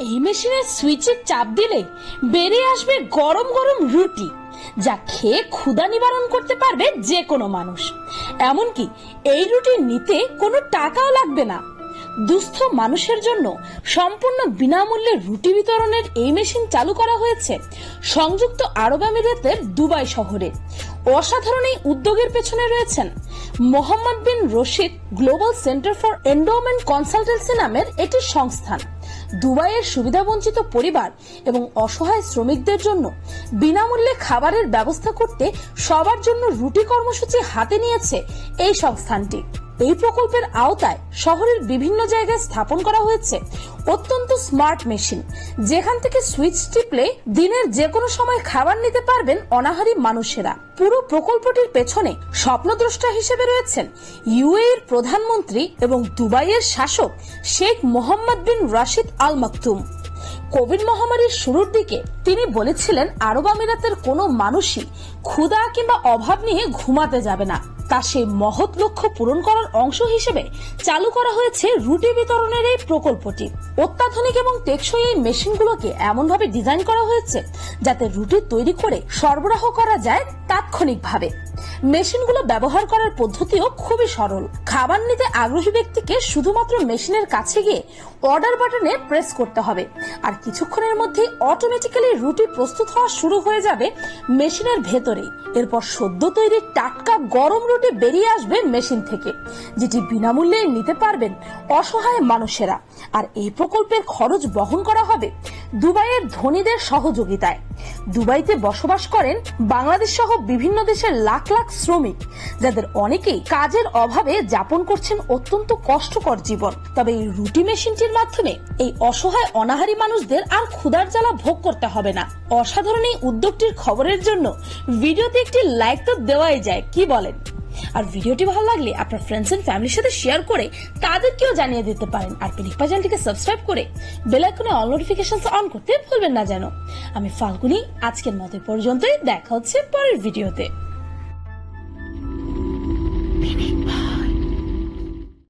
এই মেশিনের সুইচের চাপ দিলে বেরিয়ে আসবে গরম গরম রুটি, যা খেয়ে ক্ষুধা নিবারণ করতে পারবে যে কোনো মানুষ। এমনকি এই রুটি নিতে কোনো টাকাও লাগবে না। দুস্থ মানুষের জন্য সম্পূর্ণ বিনামূল্যে রুটি বিতরণের এই মেশিন চালু করা হয়েছে সংযুক্ত আরব আমিরাতের দুবাই শহরে। অসাধারণ এই উদ্যোগের পেছনে রয়েছেন Mohammed bin Rashid global centre for endowment consultancy নামের একটি সংস্থান। দুবাইয়ের সুবিধাবঞ্চিত পরিবার এবং অসহায় শ্রমিকদের জন্য বিনামূল্যে খাবারের ব্যবস্থা করতে সবার জন্য রুটি কর্মসূচি হাতে নিয়েছে এই সংস্থানটি। এই প্রকল্পের আওতায় শহরের বিভিন্ন জায়গায় স্থাপন করা হয়েছে অত্যন্ত স্মার্ট মেশিন, যেখান থেকে সুইচ টিপলে দিনের যে কোনো সময় খাবার নিতে পারবেন অনাহারী মানুষেরা। পুরো প্রকল্পটির পেছনে স্বপ্নদ্রষ্টা হিসেবে রয়েছেন ইউএইর প্রধানমন্ত্রী এবং দুবাইয়ের শাসক শেখ মোহাম্মদ বিন রাশিদ আল মাকতুম। কোভিড মহামারীর শুরুর দিকে তিনি বলেছিলেন আরব আমিরাতের কোনো মানুষই ক্ষুধা কিংবা অভাব নিয়ে ঘুমাতে যাবে না। তা সেই মহৎ লক্ষ্য পূরণ করার অংশ হিসেবে চালু করা হয়েছে রুটি বিতরণের এই প্রকল্পটি। অত্যাধুনিক এবং টেকসই এই মেশিনগুলোকে এমনভাবে ডিজাইন করা হয়েছে যাতে রুটি তৈরি করে সরবরাহ করা যায় তাৎক্ষণিকভাবে। মেশিনগুলো ব্যবহার করার পদ্ধতিও খুবই সরল। খাবার নিতে আগ্রহী ব্যক্তিকে শুধুমাত্র মেশিনের কাছে গিয়ে অর্ডার বাটনে প্রেস করতে হবে, আর কিছুক্ষণের মধ্যেই অটোমেটিক্যালি রুটি প্রস্তুত হওয়া শুরু হয়ে যাবে মেশিনের ভেতরে। এরপর সদ্য তৈরি টাটকা গরম রুটি বেরিয়ে আসবে মেশিন থেকে, যেটি বিনামূল্যে নিতে পারবেন অসহায় মানুষেরা। আর এই প্রকল্পের খরচ বহন করা হবে দুবাইয়ের ধনীদের সহযোগিতায়। দুবাইতে বসবাস করেন বাংলাদেশ সহ বিভিন্ন দেশের লাখ লাখ শ্রমিক, যাদের অনেকেই কাজের অভাবে যাপন করছেন অত্যন্ত কষ্টকর জীবন। তবে এই রুটি মেশিনটির মাধ্যমে এই অসহায় অনাহারী মানুষদের আর ক্ষুধার জ্বালা ভোগ করতে হবে না। অসাধারণ এই উদ্যোগটির খবরের জন্য ভিডিওতে একটি লাইক তো দেওয়াই যায়, কি বলেন? আর ভিডিওটি ভালো লাগলে আপনার ফ্রেন্ডস এন্ড ফ্যামিলির সাথে শেয়ার করে তাদেরকেও জানিয়ে দিতে পারেন। আর পেনিকপা চ্যানেলটিকে সাবস্ক্রাইব করে বেল আইকনে অল নোটিফিকেশনস অন করতে ভুলবেন না যেন। আমি ফাল্গুনি, আজকের মতো পর্যন্তই। দেখা হচ্ছে পরের ভিডিওতে।